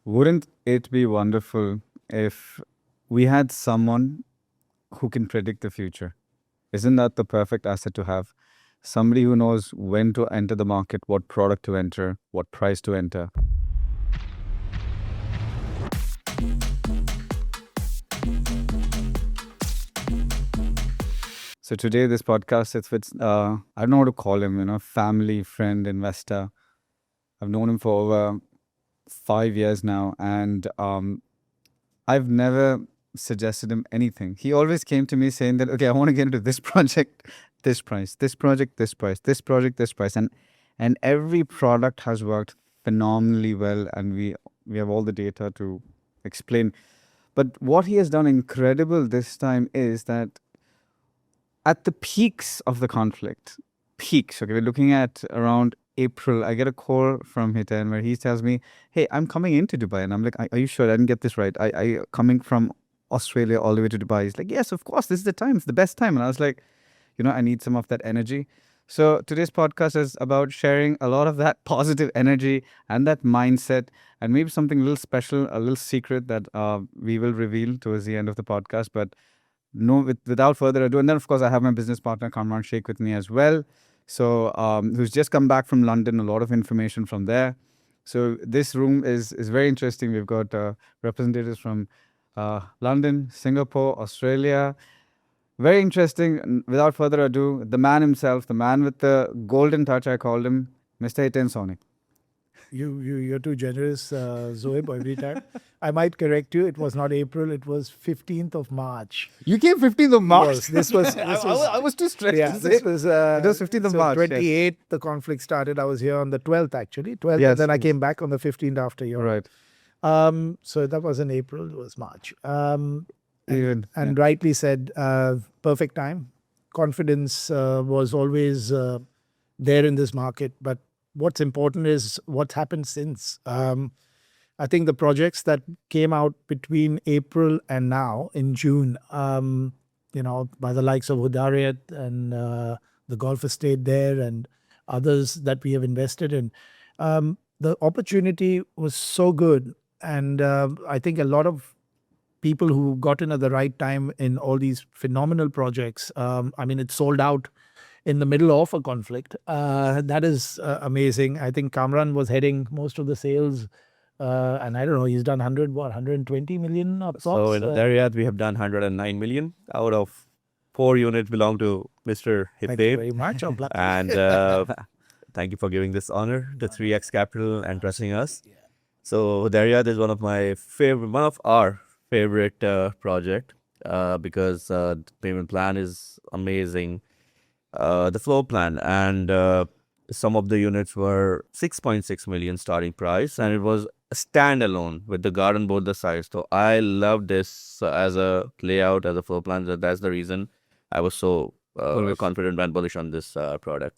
Wouldn't it be wonderful if we had someone who can predict the future? Isn't that the perfect asset to have? Somebody who knows when to enter the market, what product to enter, what price to enter. So today, this podcast is with, I don't know what to call him, family, friend, investor. I've known him for over 5 years now, and I've never suggested him anything. He always came to me saying that, okay, I want to get into this project, this price, this project, this price, this project, this price, and every product has worked phenomenally well, and we have all the data to explain. But what he has done incredible this time is that at the peaks of the conflict, okay, we're looking at around April, I get a call from Hiten where he tells me, hey, I'm coming into Dubai. And I'm like, are you sure? I didn't get this right. I coming from Australia all the way to Dubai. He's like, yes, of course, this is the time. It's the best time. And I was like, I need some of that energy. So today's podcast is about sharing a lot of that positive energy and that mindset, and maybe something a little special, a little secret that we will reveal towards the end of the podcast. But no, without further ado, and then of course I have my business partner Kamran Shaikh with me as well. So who's just come back from London, a lot of information from there. So this room is very interesting. We've got representatives from London, Singapore, Australia. Very interesting. And without further ado, the man himself, the man with the golden touch, I called him, Mr. Hiten Sawhney. You're too generous, Zoeb, every time. I might correct you. It was not April. It was 15th of March. You came 15th of March? Yes, this was... I was too stressed. Yeah, this was... it was 15th of March. 28th, yes. The conflict started. I was here on the 12th, actually. 12th, yes, and then I came back on the 15th after you. Right. So that wasn't April. It was March. And rightly said, perfect time. Confidence was always there in this market, but what's important is what's happened since. I think the projects that came out between April and now in June, by the likes of Hudayriyat and the Golf Estate there and others that we have invested in, the opportunity was so good. And I think a lot of people who got in at the right time in all these phenomenal projects, it sold out in the middle of a conflict. That is amazing. I think Kamran was heading most of the sales, and I don't know, he's done 120 million approx. So in Hudayriyat, we have done 109 million. Out of 4 units belong to Mr. Hiten. Thank you very much. And thank you for giving this honor to 3X Capital and trusting us. So Hudayriyat is one of our favorite project because the payment plan is amazing. The floor plan and some of the units were 6.6 million starting price, and it was a standalone with the garden both the sides. So I love this as a layout, as a floor plan. That's the reason I was so confident and bullish on this product.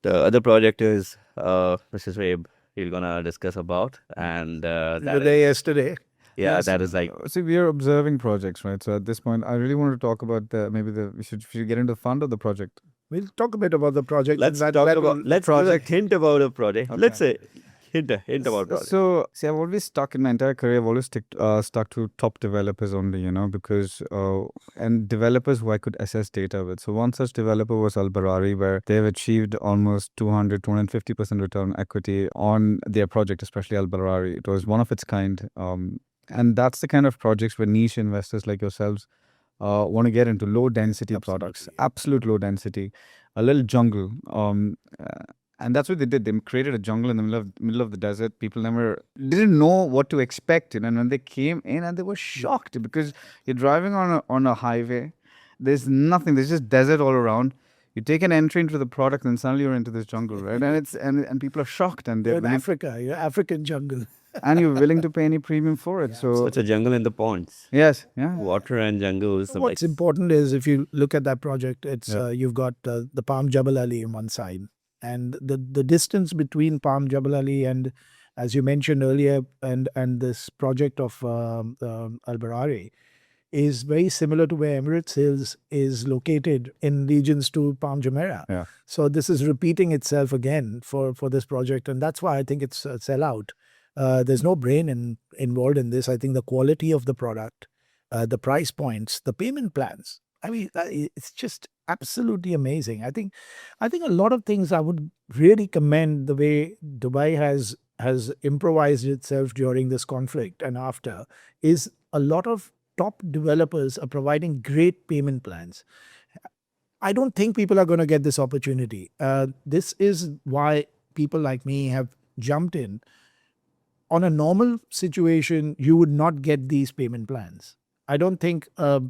The other project is Mrs. Rabe. He's gonna discuss about, and the day yesterday. Yeah, yes. That is like... See, we are observing projects, right? So at this point, I really want to talk about we should get into the fund of the project. We'll talk a bit about the project. Let's hint about a project. Okay. Let's say hint about project. So, see, I've always stuck in my entire career. I've always stuck to top developers only, because and developers who I could assess data with. So one such developer was Barari, where they've achieved almost 250% return on equity on their project, especially Barari. It was one of its kind. And that's the kind of projects where niche investors like yourselves want to get into low density products, absolute low density, a little jungle. And that's what they did. They created a jungle in the middle of the desert. People didn't know what to expect. And when they came in, and they were shocked because you're driving on a highway. There's nothing. There's just desert all around. You take an entry into the product, and suddenly you're into this jungle, right? And people are shocked. And you're in Africa. You're African jungle. And you're willing to pay any premium for it. Yeah. So it's a jungle in the ponds. Yes, yeah. Water and jungle is what's important is if you look at that project, it's you've got the Palm Jabal Ali on one side, and the distance between Palm Jabal Ali and, as you mentioned earlier, and this project of Al Barari is very similar to where Emirates Hills is located in regions to Palm Jumeirah. Yeah. So this is repeating itself again for this project, and that's why I think it's a sellout. There's no brain involved in this. I think the quality of the product, the price points, the payment plans. I mean, it's just absolutely amazing. I think a lot of things I would really commend the way Dubai has improvised itself during this conflict and after is a lot of top developers are providing great payment plans. I don't think people are going to get this opportunity. This is why people like me have jumped in. On a normal situation, you would not get these payment plans. I don't think a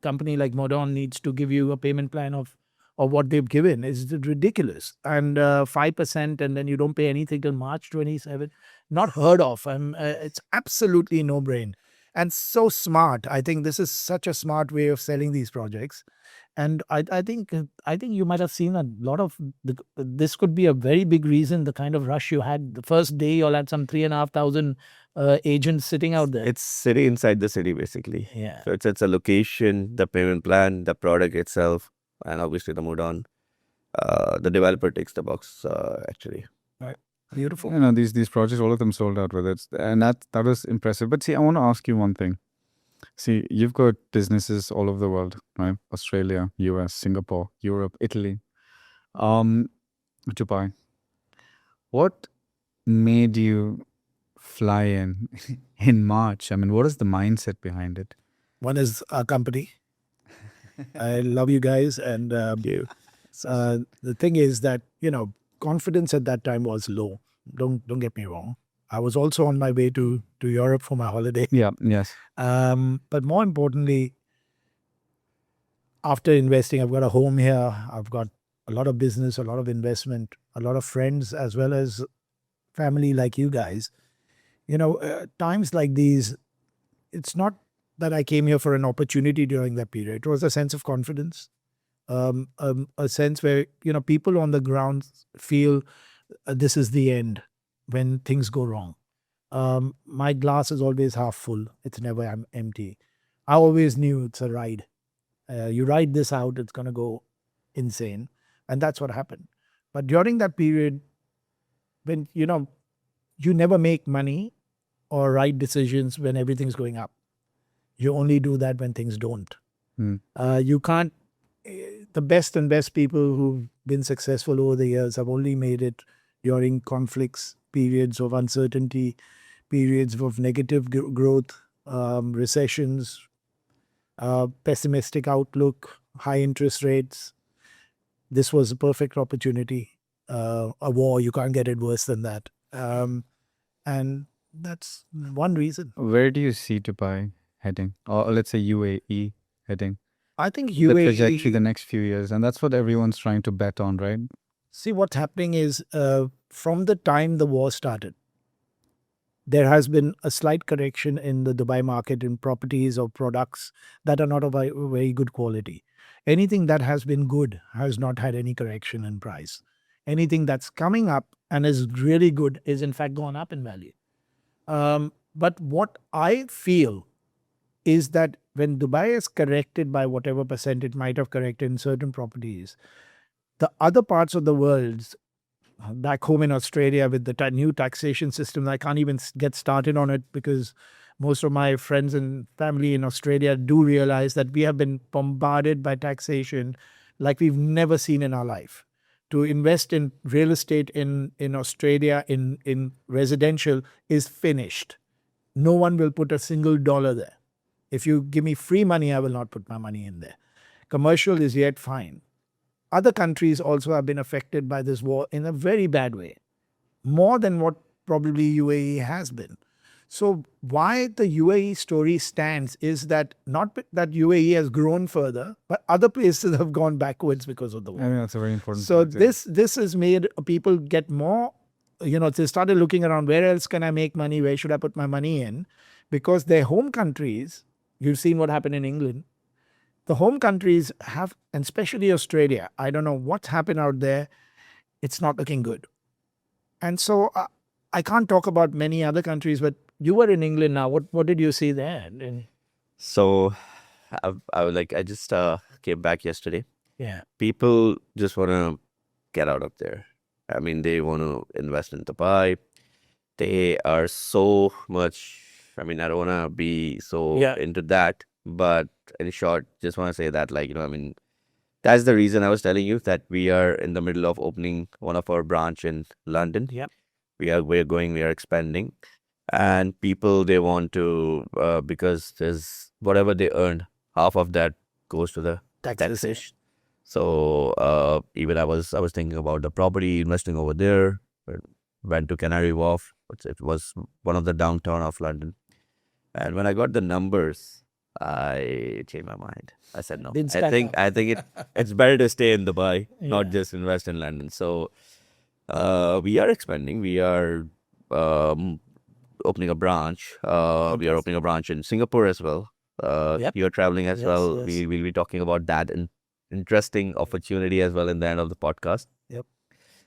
company like Modon needs to give you a payment plan of what they've given. It's ridiculous. And 5%, and then you don't pay anything till March 27. Not heard of. It's absolutely no brain. And so smart. I think this is such a smart way of selling these projects. And I think you might have seen a lot of this could be a very big reason the kind of rush you had the first day. You all had some 3,500 agents sitting out there. It's city inside the city, basically. Yeah. So it's a location, the payment plan, the product itself, and obviously the mood on. The developer takes the box, actually. Beautiful. You know, these projects, all of them sold out with it, and that was impressive. But see, I want to ask you one thing. See, you've got businesses all over the world, right? Australia, US, Singapore, Europe, Italy, Dubai. What made you fly in March? I mean, what is the mindset behind it? One is our company. I love you guys. And You. the thing is that, confidence at that time was low. Don't get me wrong. I was also on my way to Europe for my holiday. Yeah, yes. But more importantly, after investing, I've got a home here. I've got a lot of business, a lot of investment, a lot of friends, as well as family like you guys. Times like these, it's not that I came here for an opportunity during that period. It was a sense of confidence, a sense where, people on the ground feel this is the end when things go wrong. My glass is always half full. It's never empty. I always knew it's a ride. You ride this out, it's going to go insane. And that's what happened. But during that period, when, you never make money or right decisions when everything's going up. You only do that when things don't. You can't, the best people who've been successful over the years have only made it during conflicts, periods of uncertainty, periods of negative growth, recessions, pessimistic outlook, high interest rates. This was a perfect opportunity. A war, you can't get it worse than that. And that's one reason. Where do you see Dubai heading? Or let's say UAE heading? I think The trajectory the UAE, next few years. And that's what everyone's trying to bet on, right? see what's happening is from the time the war started, there has been a slight correction in the Dubai market in properties or products that are not of a very good quality. Anything that has been good has not had any correction in price. Anything that's coming up and is really good is in fact gone up in value. But what I feel is that when Dubai is corrected by whatever percent it might have corrected in certain properties, the other parts of the world, back home in Australia with the new taxation system, I can't even get started on it because most of my friends and family in Australia do realize that we have been bombarded by taxation like we've never seen in our life. To invest in real estate in Australia, in residential, is finished. No one will put a single dollar there. If you give me free money, I will not put my money in there. Commercial is yet fine. Other countries also have been affected by this war in a very bad way, more than what probably UAE has been. So why the UAE story stands is that not that UAE has grown further, but other places have gone backwards because of the I war. think that's a very important So point, yeah. this has made people get more, they started looking around, where else can I make money? Where should I put my money in? Because their home countries, you've seen what happened in England. The home countries have, and especially Australia, I don't know what's happened out there. It's not looking good. And so I can't talk about many other countries, but you were in England now. What did you see there? So, I just came back yesterday. Yeah. People just want to get out of there. I mean, they want to invest in Dubai. they are so much. I mean, I don't want to be so Yeah. into that, but in short, just want to say that, like, I mean, that's the reason I was telling you that we are in the middle of opening one of our branch in London. Yep. We are expanding, and people they want to because there's whatever they earned, half of that goes to the taxation. So even I was thinking about the property investing over there. Went to Canary Wharf, which it was one of the downtown of London. And when I got the numbers, I changed my mind. I said no. Didn't I stack think up. I think it's better to stay in Dubai, not Yeah. just invest in London. So we are expanding. We are um, opening a branch. We are opening a branch in Singapore as well. Yep. You're traveling as Yes, well. yes. We will be talking about that and interesting opportunity as well in the end of the podcast. Yep.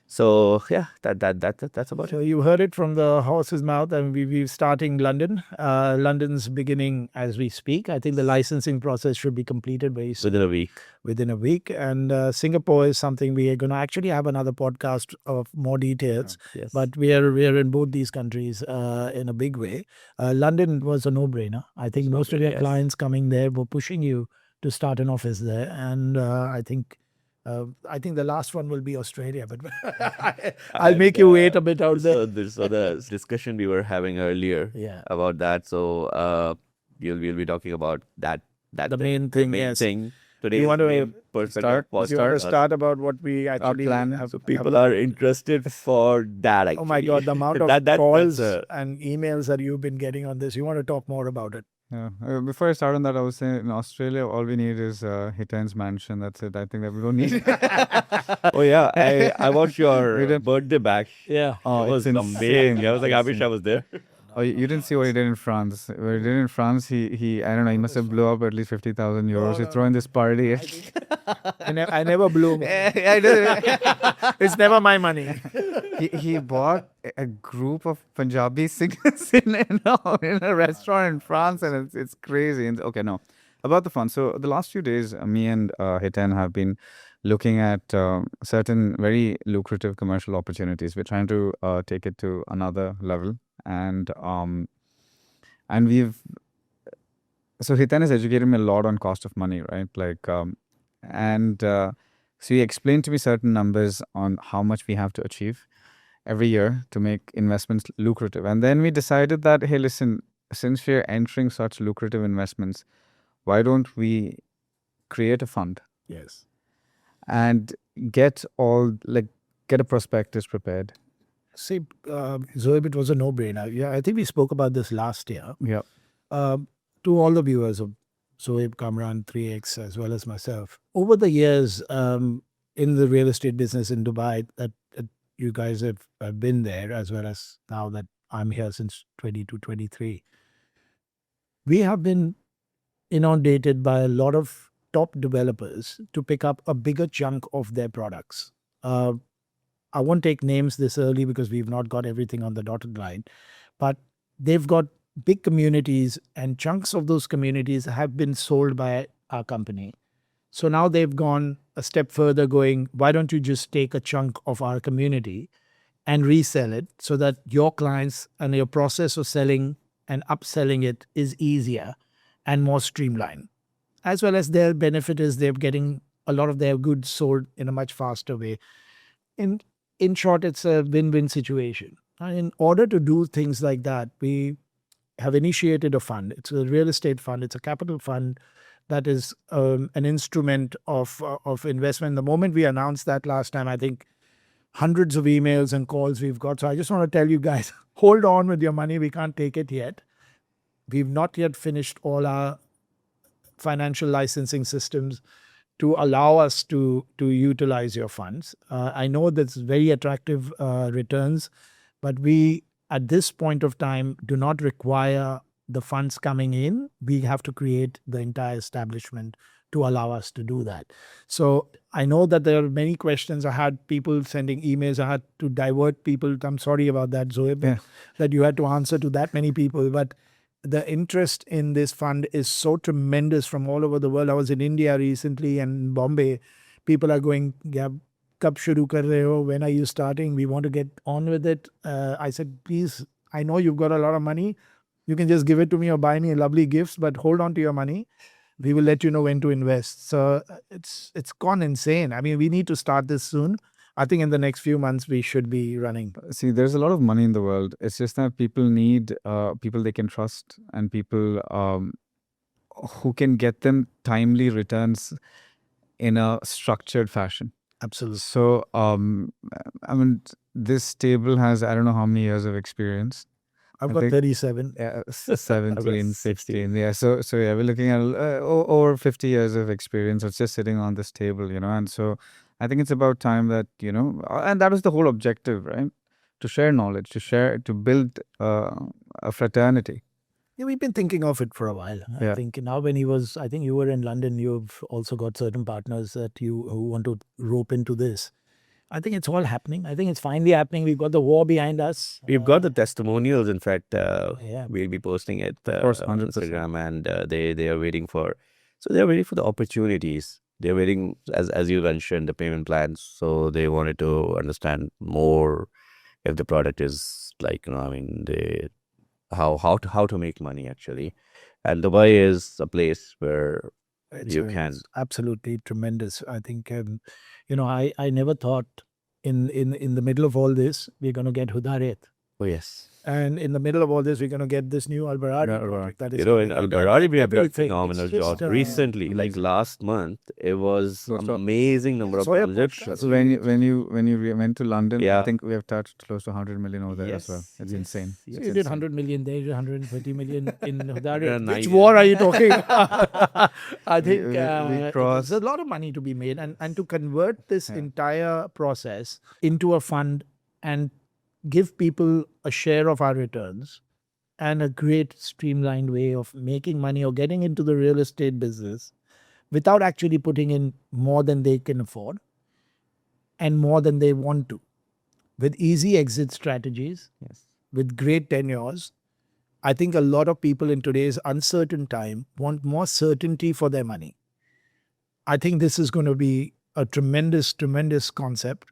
So yeah, that's about it. So you heard it from the horse's mouth, and we're starting London. London's beginning as we speak. I think the licensing process should be completed very soon, Within a week. within a week. And Singapore is something we are going to actually have another podcast of more details. Yes. But we are in both these countries in a big way. London was a no-brainer. I think most of your Yes. clients coming there were pushing you to start an office there, and I think the last one will be Australia, but I'll make you wait a bit out there. So the discussion we were having earlier Yeah. about that. So we'll be talking about that The main thing, main yes. thing today. You want to start? You want to start about what we actually plan. have. So people are interested for that. Actually. Oh my God, the amount of That's calls a- and emails that you've been getting on this. You want to talk more about it? Yeah. Before I start on that, I was saying in Australia, all we need is Hiten's mansion. That's it. I think that we don't need. Oh yeah, I watched We your didn't- birthday bash. Yeah. Oh, It was it's amazing. insane. I was like, I wish I was there. Oh, you didn't see what he did in France. What he did in France, he I don't know, he must have blew up at least 50,000 euros. He's throwing this party. I never blew. I did. It's never my money. He bought a group of Punjabi singers in a restaurant in France, and it's crazy. And okay, no, about the fun. So the last few days, me and Hiten have been looking at certain very lucrative commercial opportunities. We're trying to take it to another level, and we've so Hiten has educated me a lot on cost of money, right? Like and so he explained to me certain numbers on how much we have to achieve every year to make investments lucrative. And then we decided that, hey, listen, since we're entering such lucrative investments, why don't we create a fund Yes. and get a prospectus prepared? See, Zoeb, it was a no-brainer. Yeah, I think we spoke about this last year. Yeah. To all the viewers of Zoeb, Kamran, 3X, as well as myself, over the years in the real estate business in Dubai, that you guys have been there, as well as now that I'm here since 22, 23, we have been inundated by a lot of top developers to pick up a bigger chunk of their products. I won't take names this early because we've not got everything on the dotted line, but they've got big communities, and chunks of those communities have been sold by our company. So now they've gone a step further, going, why don't you just take a chunk of our community and resell it so that your clients and your process of selling and upselling it is easier and more streamlined. As well as their benefit is they're getting a lot of their goods sold in a much faster way. In short, it's a win-win situation. And in order to do things like that, we have initiated a fund. It's a real estate fund. It's a capital fund that is an instrument of investment. The moment we announced that last time, I think hundreds of emails and calls we've got. So I just want to tell you guys, hold on with your money. We can't take it yet. We've not yet finished all our financial licensing systems to allow us to utilize your funds. I know that's very attractive returns, but we, at this point of time, do not require the funds coming in. We have to create the entire establishment to allow us to do that. So I know that there are many questions. I had people sending emails. I had to divert people. I'm sorry about that, Zoeb, Yeah. that you had to answer to that many people. But the interest in this fund is so tremendous from all over the world. I was in India recently and Bombay. People are going, yeah, kab shuru kar rahe ho? When are you starting? We want to get on with it. I said, please I know you've got a lot of money. You can just give it to me or buy me lovely gifts, but hold on to your money. We will let you know when to invest. So it's gone insane. I mean, we need to start this soon. I think in the next few months we should be running. See, there's a lot of money in the world. It's just that people need people they can trust and people who can get them timely returns in a structured fashion. Absolutely. So, I mean, this table has I don't know how many years of experience. I've I got think- 37. Yeah, 17, 16. 16. Yeah. So yeah, we're looking at over 50 years of experience. It's just sitting on this table, and so I think it's about time that, and that was the whole objective, right? To share knowledge, to build a fraternity. Yeah, we've been thinking of it for a while. I Yeah. think now I think you were in London, you've also got certain partners who want to rope into this. I think it's all happening. I think it's finally happening. We've got the war behind us. We've got the testimonials. In fact, Yeah. we'll be posting it Of course, on 100%. Instagram, and they are waiting for. So they're waiting for the opportunities. They're waiting, as you mentioned, the payment plans. So they wanted to understand more if the product is like, I mean, how to make money actually. And Dubai is a place where you can. It's absolutely tremendous. I think, I never thought in the middle of all this, we're going to get Hudayriyat. Oh yes. And in the middle of all this, we're going to get this new Barari Yeah, project. That is You know, in Al Barari, we have done a everything. phenomenal It's just, job. Recently, like last month, it was Close to- amazing number of Soya projects. podcast. So when you went to London, I Yeah. think we have touched close to 100 million over there as well. Yes, It's yes, insane. yes. So It's you did insane. 100 million there, 120 million in Hudayriyat. Nice. Which war are you talking? I think we there's crossed- a lot of money to be made, and to convert this Yeah. entire process into a fund and give people a share of our returns and a great streamlined way of making money or getting into the real estate business without actually putting in more than they can afford and more than they want to, with easy exit strategies, Yes. with great tenures. I think a lot of people in today's uncertain time want more certainty for their money. I think this is going to be a tremendous, tremendous concept.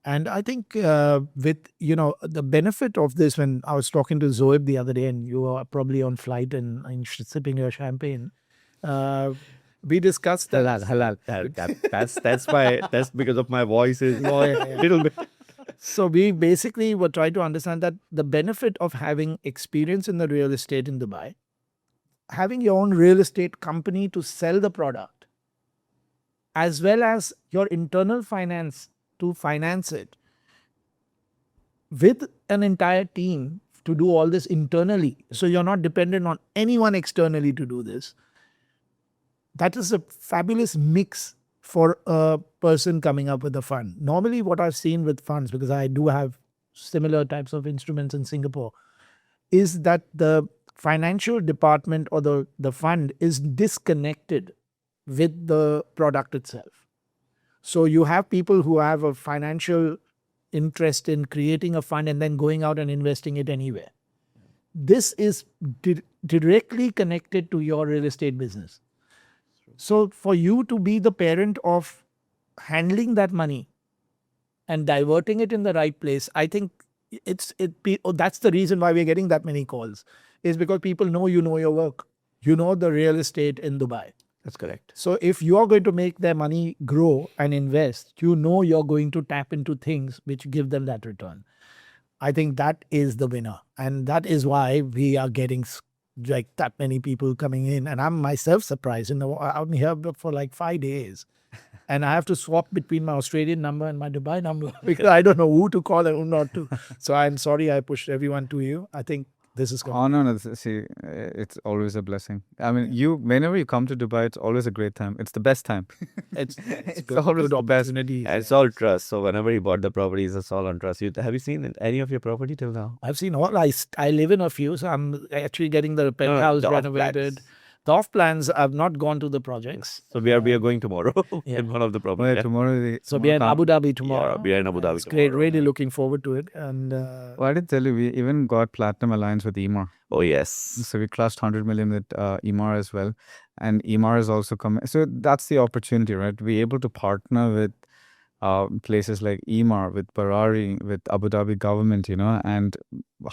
And I think with, the benefit of this, when I was talking to Zoeb the other day and you were probably on flight and sipping your champagne, we discussed that. Halal. That's because of my voice is little bit. So we basically were trying to understand that the benefit of having experience in the real estate in Dubai, having your own real estate company to sell the product, as well as your internal finance to finance it, with an entire team to do all this internally. So you're not dependent on anyone externally to do this. That is a fabulous mix for a person coming up with a fund. Normally, what I've seen with funds, because I do have similar types of instruments in Singapore, is that the financial department or the fund is disconnected with the product itself. So you have people who have a financial interest in creating a fund and then going out and investing it anywhere. This is directly connected to your real estate business. So for you to be the parent of handling that money and diverting it in the right place, I think that's the reason why we're getting that many calls, is because people know you know your work. You know the real estate in Dubai. That's correct. So if you are going to make their money grow and invest, you know you're going to tap into things which give them that return. I think that is the winner. And that is why we are getting like that many people coming in. And I'm myself surprised. I'm here for like 5 days. And I have to swap between my Australian number and my Dubai number because I don't know who to call and who not to. So I'm sorry I pushed everyone to you. I think this is going. Oh, no. See, it's always a blessing. I mean, whenever you come to Dubai, it's always a great time. It's the best time. It's always the best. opportunity. And it's all trust. So whenever you bought the properties, it's all on trust. Have you seen any of your property till now? I've seen all. I live in a few, so I'm actually getting the penthouse the off renovated. plans. The off plans, I've not gone to the projects. So we are going tomorrow Yeah. in one of the Oh, properties. yeah, tomorrow. So we are in Abu Dhabi tomorrow. Yeah, we are in Abu Dhabi It's great. tomorrow. Really looking forward to it. And Well, I did tell you, we even got Platinum Alliance with Emaar. Oh yes. So we crossed 100 million with Emaar as well. And Emaar is also coming. So that's the opportunity, right? To be able to partner with places like Emaar, with Barari, with Abu Dhabi government, and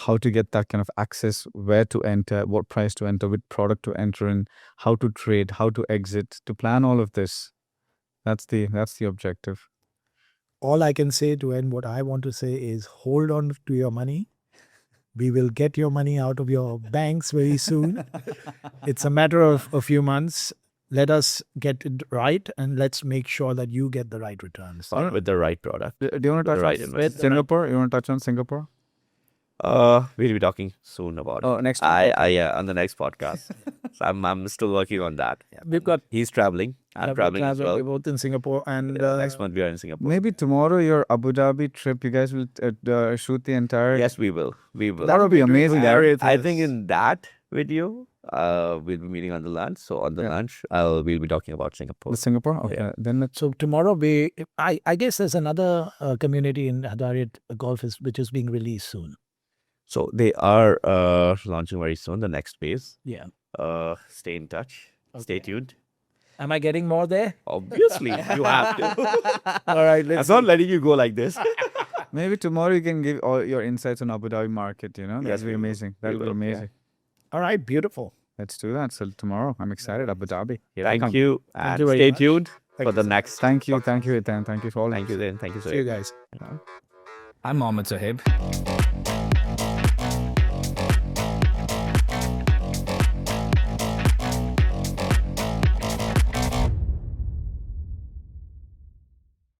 how to get that kind of access, where to enter, what price to enter, which product to enter in, how to trade, how to exit, to plan all of this. That's the objective. All I can say to end what I want to say is hold on to your money. We will get your money out of your banks very soon. It's a matter of a few months. Let us get it right, and let's make sure that you get the right returns. With the right product. Do you want to touch Right, on invest. Singapore? You want to touch on Singapore? We'll be talking soon about it. Next Yeah, on the next podcast. So I'm still working on that. We've got He's traveling. I'm traveling as well. We're both in Singapore, and Next month we are in Singapore. Maybe tomorrow, your Abu Dhabi trip, you guys will shoot the entire. Yes, we will. We will. That would be amazing. I think in that video, we'll be meeting on the lunch. So on the lunch, we'll be talking about Singapore. The Singapore? Okay. Yeah. Then let's. so tomorrow I guess there's another community in Hudayriyat Golf which is being released soon. So they are launching very soon, the next phase. Yeah. Stay in touch. Stay tuned. Am I getting more there? Obviously, you have to. All right. I'm not letting you go like this. Maybe tomorrow you can give all your insights on Abu Dhabi market, That'd Yes, be we will. amazing. That We would be will, yeah. amazing. All right. Beautiful. Let's do that. So tomorrow, I'm excited. Abu Dhabi. Here I Thank come. you. And you very stay much. tuned Thank for you the so next. Thank you, Hiten. Thank you for all. Thank you, then. Thank you, See you sir. guys. I'm Mohammed Sahib.